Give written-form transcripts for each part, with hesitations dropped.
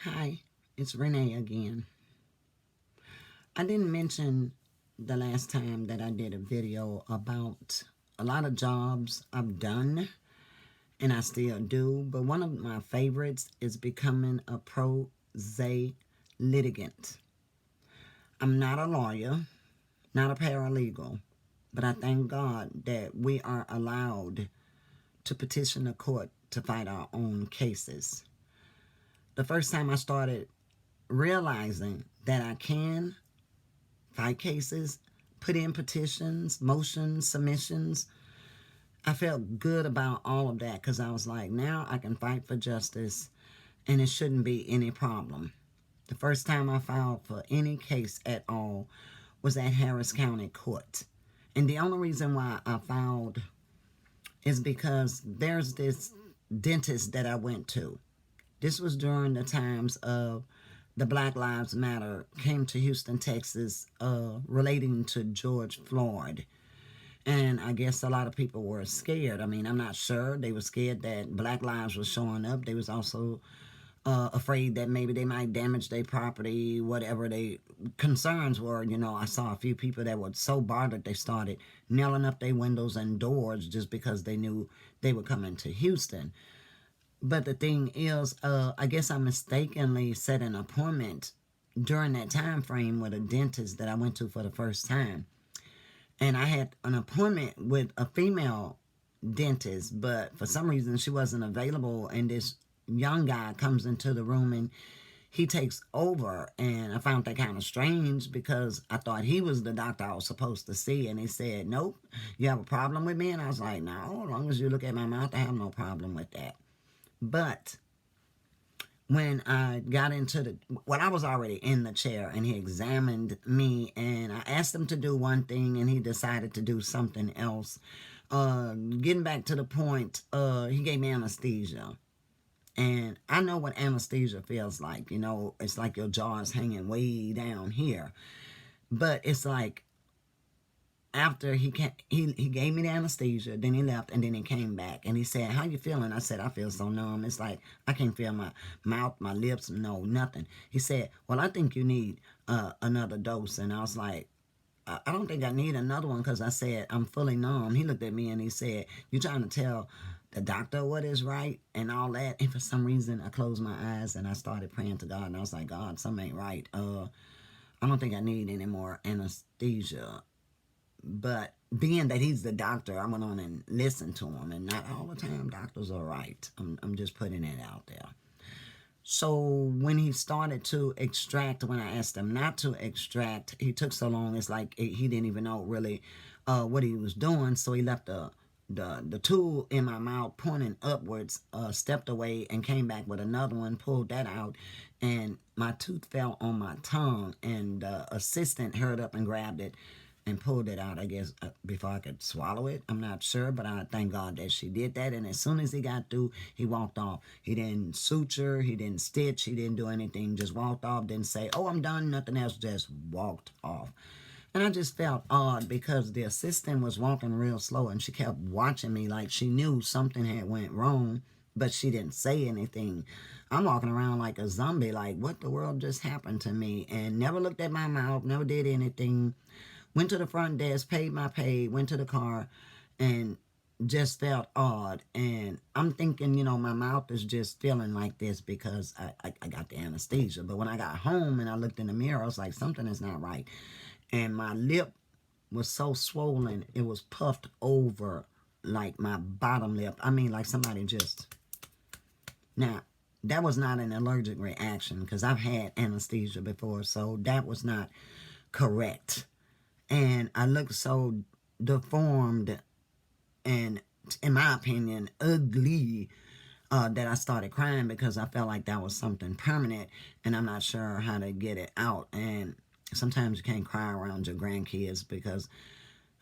Hi, it's Renee again. I didn't mention the last time that I did a video about a lot of jobs I've done and I still do, but one of my favorites is becoming a pro se litigant. I'm not a lawyer, not a paralegal, but I thank God that we are allowed to petition the court to fight our own cases. The first time I started realizing that I can fight cases, put in petitions, motions, submissions. I felt good about all of that because I was like, now I can fight for justice and it shouldn't be any problem. The first time I filed for any case at all was at Harris County Court. And the only reason why I filed is because there's this dentist that I went to. This was during the times of the Black Lives Matter came to Houston, Texas, relating to George Floyd. And I guess a lot of people were scared. I mean, I'm not sure. They were scared that Black lives was showing up. They was also afraid that maybe they might damage their property, whatever they concerns were. You know, I saw a few people that were so bothered they started nailing up their windows and doors just because they knew they were coming to Houston. But the thing is, I guess I mistakenly set an appointment during that time frame with a dentist that I went to for the first time. And I had an appointment with a female dentist, but for some reason she wasn't available. And this young guy comes into the room and he takes over. And I found that kind of strange because I thought he was the doctor I was supposed to see. And he said, nope, you have a problem with me? And I was like, no, as long as you look at my mouth, I have no problem with that. But when I got into I was already in the chair and he examined me and I asked him to do one thing and he decided to do something else. Getting back to the point, he gave me anesthesia. And I know what anesthesia feels like. You know, it's like your jaw is hanging way down here. But it's like after he gave me the anesthesia, then he left, and then he came back, and he said, "How you feeling?" I said, "I feel so numb. It's like I can't feel my mouth, my lips, no nothing." He said, "Well, I think you need another dose," and I was like, "I don't think I need another one," because I said I'm fully numb. He looked at me and he said, "You trying to tell the doctor what is right and all that?" And for some reason, I closed my eyes and I started praying to God, and I was like, "God, something ain't right. I don't think I need any more anesthesia." But being that he's the doctor, I went on and listened to him. And not all the time doctors are right. I'm just putting it out there. So when he started to extract, when I asked him not to extract, he took so long. It's like he didn't even know really what he was doing. So he left the tool in my mouth pointing upwards, stepped away and came back with another one, pulled that out, and my tooth fell on my tongue. And the assistant hurried up and grabbed it and pulled it out, I guess, before I could swallow it. I'm not sure, but I thank God that she did that. And as soon as he got through, he walked off. He didn't suture, he didn't stitch, he didn't do anything, just walked off, didn't say, "Oh, I'm done," nothing else, just walked off. And I just felt odd because the assistant was walking real slow and she kept watching me like she knew something had went wrong, but she didn't say anything. I'm walking around like a zombie, like what the world just happened to me, and never looked at my mouth, never did anything. Went to the front desk, paid my pay, went to the car, and just felt odd. And I'm thinking, my mouth is just feeling like this because I got the anesthesia. But when I got home and I looked in the mirror, I was like, something is not right. And my lip was so swollen, it was puffed over like my bottom lip. I mean, like somebody just. Now, that was not an allergic reaction because I've had anesthesia before, so that was not correct. And I looked so deformed and, in my opinion, ugly that I started crying because I felt like that was something permanent and I'm not sure how to get it out. And sometimes you can't cry around your grandkids because,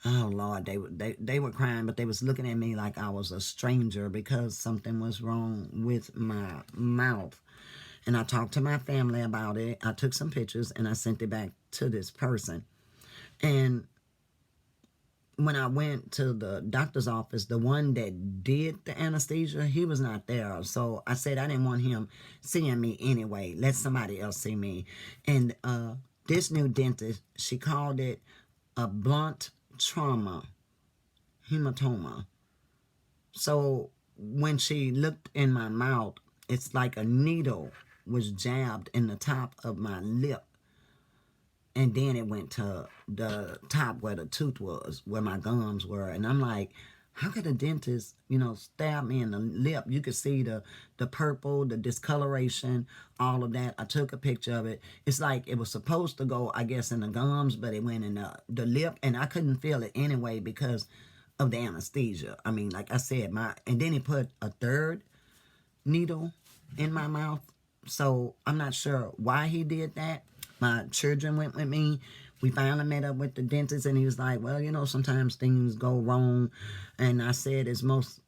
oh Lord, they were crying, but they was looking at me like I was a stranger because something was wrong with my mouth. And I talked to my family about it. I took some pictures and I sent it back to this person. And when I went to the doctor's office, the one that did the anesthesia, he was not there. So I said I didn't want him seeing me anyway. Let somebody else see me. And this new dentist, she called it a blunt trauma hematoma. So when she looked in my mouth, it's like a needle was jabbed in the top of my lip. And then it went to the top where the tooth was, where my gums were. And I'm like, how could a dentist, stab me in the lip? You could see the purple, the discoloration, all of that. I took a picture of it. It's like it was supposed to go, I guess, in the gums, but it went in the lip. And I couldn't feel it anyway because of the anesthesia. I mean, like I said, and then he put a third needle in my mouth. So I'm not sure why he did that. My children went with me. We finally met up with the dentist, and he was like, well, sometimes things go wrong. And I said it's most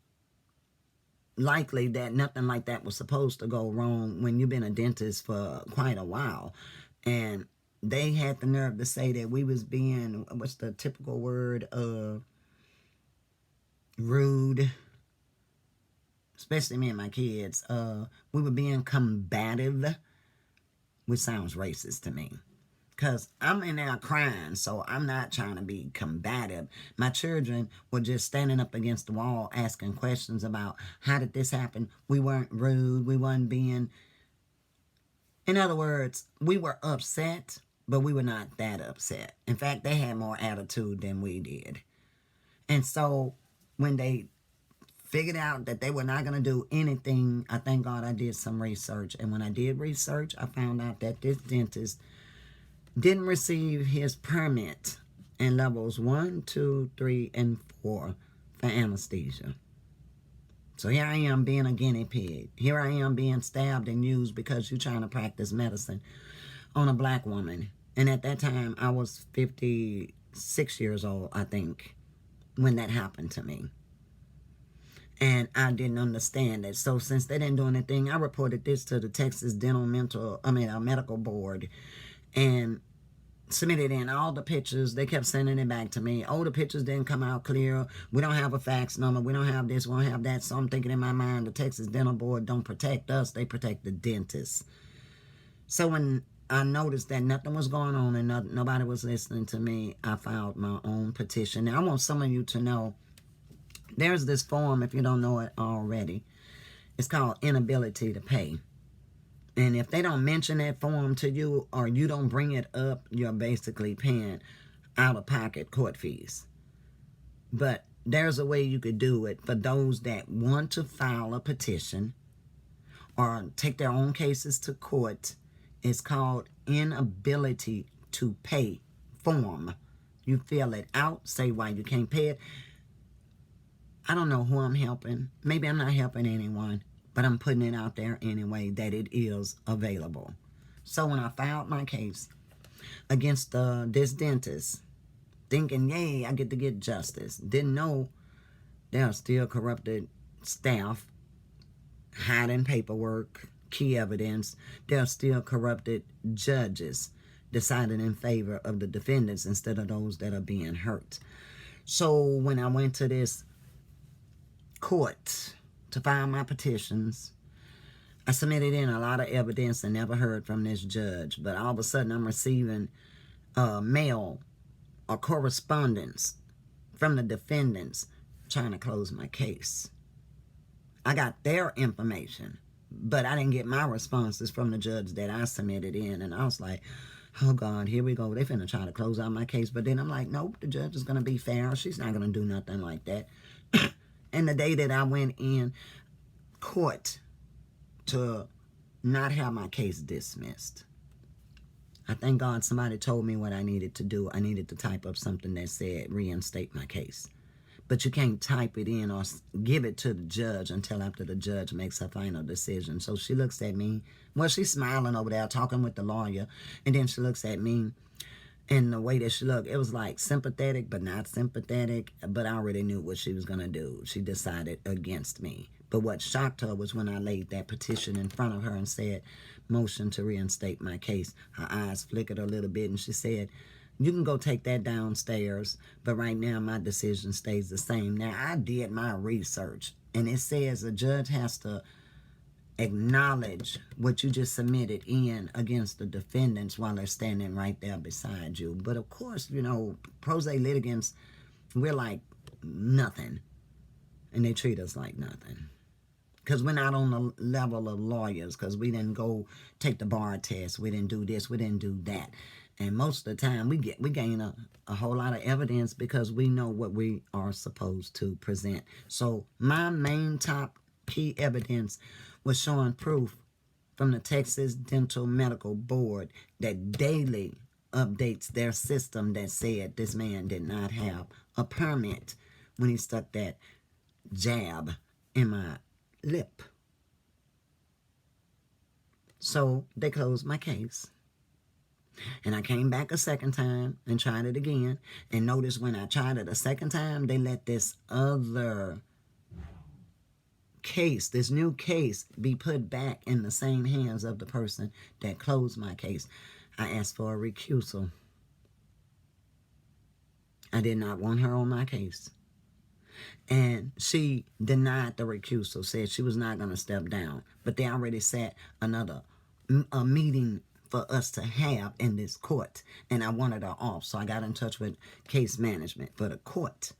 likely that nothing like that was supposed to go wrong when you've been a dentist for quite a while. And they had the nerve to say that we was being, what's the typical word, rude, especially me and my kids. We were being combative, which sounds racist to me. Because I'm in there crying, so I'm not trying to be combative. My children were just standing up against the wall asking questions about how did this happen. We weren't rude. We weren't being... In other words, we were upset, but we were not that upset. In fact, they had more attitude than we did. And so when they figured out that they were not going to do anything, I thank God I did some research. And when I did research, I found out that this dentist didn't receive his permit in levels 1, 2, 3, and 4 for anesthesia. So here I am being a guinea pig. Here I am being stabbed and used because you're trying to practice medicine on a black woman. And at that time, I was 56 years old, I think, when that happened to me. And I didn't understand it. So since they didn't do anything, I reported this to the Texas Medical Board and submitted in all the pictures. They kept sending it back to me. Oh, the pictures didn't come out clear. We don't have a fax number. We don't have this. We don't have that. So I'm thinking in my mind, the Texas Dental Board don't protect us. They protect the dentists. So when I noticed that nothing was going on and nobody was listening to me, I filed my own petition. Now, I want some of you to know there's this form, if you don't know it already. It's called inability to pay. And if they don't mention that form to you or you don't bring it up, you're basically paying out-of-pocket court fees. But there's a way you could do it for those that want to file a petition or take their own cases to court. It's called inability to pay form. You fill it out, say why you can't pay it. I don't know who I'm helping. Maybe I'm not helping anyone, but I'm putting it out there anyway that it is available. So when I filed my case against this dentist, thinking, yay, I get to get justice, didn't know there are still corrupted staff hiding paperwork, key evidence. There are still corrupted judges deciding in favor of the defendants instead of those that are being hurt. So when I went to this court to file my petitions, I submitted in a lot of evidence and never heard from this judge. But all of a sudden I'm receiving mail or correspondence from the defendants trying to close my case. I got their information, but I didn't get my responses from the judge that I submitted in. And I was like, oh God, here we go. They finna try to close out my case. But then I'm like, nope, the judge is going to be fair. She's not going to do nothing like that. And the day that I went in court to not have my case dismissed, I thank God somebody told me what I needed to do. I needed to type up something that said reinstate my case. But you can't type it in or give it to the judge until after the judge makes her final decision. So she looks at me. Well, she's smiling over there, talking with the lawyer. And then she looks at me. And the way that she looked, it was like sympathetic, but not sympathetic. But I already knew what she was going to do. She decided against me. But what shocked her was when I laid that petition in front of her and said, motion to reinstate my case. Her eyes flickered a little bit and she said, You can go take that downstairs, but right now my decision stays the same. Now, I did my research, and it says a judge has to acknowledge what you just submitted in against the defendants while they're standing right there beside you. But of course, you know, pro se litigants, we're like nothing, and they treat us like nothing. Because we're not on the level of lawyers, because we didn't go take the bar test, we didn't do this, we didn't do that. And most of the time, we gain a whole lot of evidence because we know what we are supposed to present. So my main top key evidence was showing proof from the Texas Dental Medical Board that daily updates their system that said this man did not have a permit when he stuck that jab in my lip. So they closed my case. And I came back a second time and tried it again. And notice when I tried it a second time, they let this other case, this new case, be put back in the same hands of the person that closed my case. I asked for a recusal. I did not want her on my case. And she denied the recusal, said she was not going to step down. But they already set a meeting for us to have in this court, and I wanted her off. So I got in touch with case management for the court,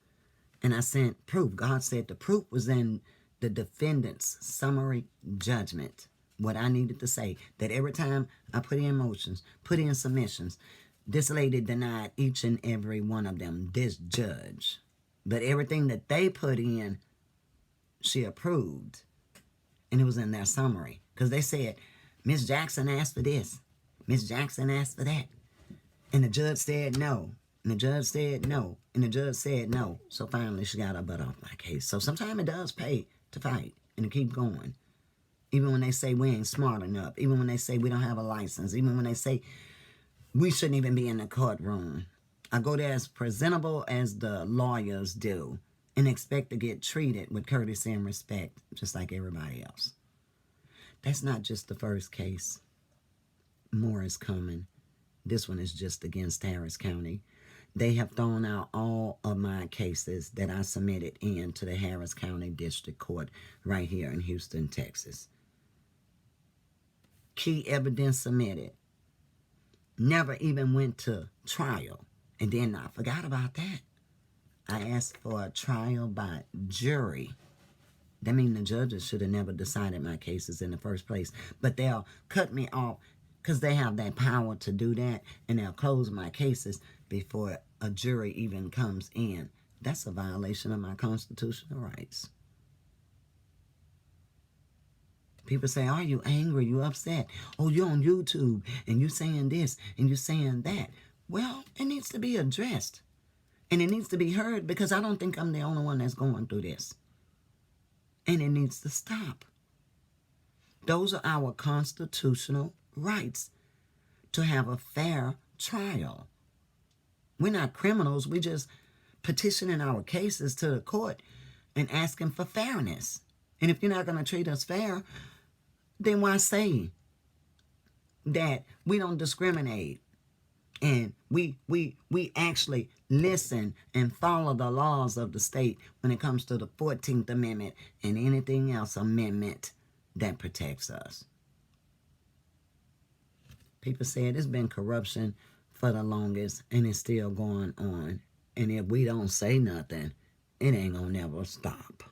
and I sent proof. God said the proof was in the defendant's summary judgment, what I needed to say, that every time I put in motions, put in submissions, this lady denied each and every one of them, this judge. But everything that they put in, she approved. And it was in their summary. Because they said, Ms. Jackson asked for this. Ms. Jackson asked for that. And the judge said no. And the judge said no. And the judge said no. So finally she got her butt off my case. So sometimes it does pay to fight and to keep going. Even when they say we ain't smart enough. Even when they say we don't have a license. Even when they say we shouldn't even be in the courtroom. I go there as presentable as the lawyers do and expect to get treated with courtesy and respect just like everybody else. That's not just the first case. More is coming. This one is just against Harris County. They have thrown out all of my cases that I submitted in to the Harris County District Court right here in Houston, Texas. Key evidence submitted. Never even went to trial. And then I forgot about that. I asked for a trial by jury. That means the judges should have never decided my cases in the first place. But they'll cut me off because they have that power to do that, and they'll close my cases before a jury even comes in. That's a violation of my constitutional rights. People say, are you angry? You upset? Oh, you're on YouTube, and you're saying this, and you're saying that. Well, it needs to be addressed. And it needs to be heard because I don't think I'm the only one that's going through this. And it needs to stop. Those are our constitutional rights to have a fair trial. We're not criminals. We're just petitioning our cases to the court and asking for fairness. And if you're not going to treat us fair, then why say that we don't discriminate? And we actually listen and follow the laws of the state when it comes to the 14th Amendment and anything else amendment that protects us. People said it's been corruption for the longest and it's still going on. And if we don't say nothing, it ain't gonna never stop.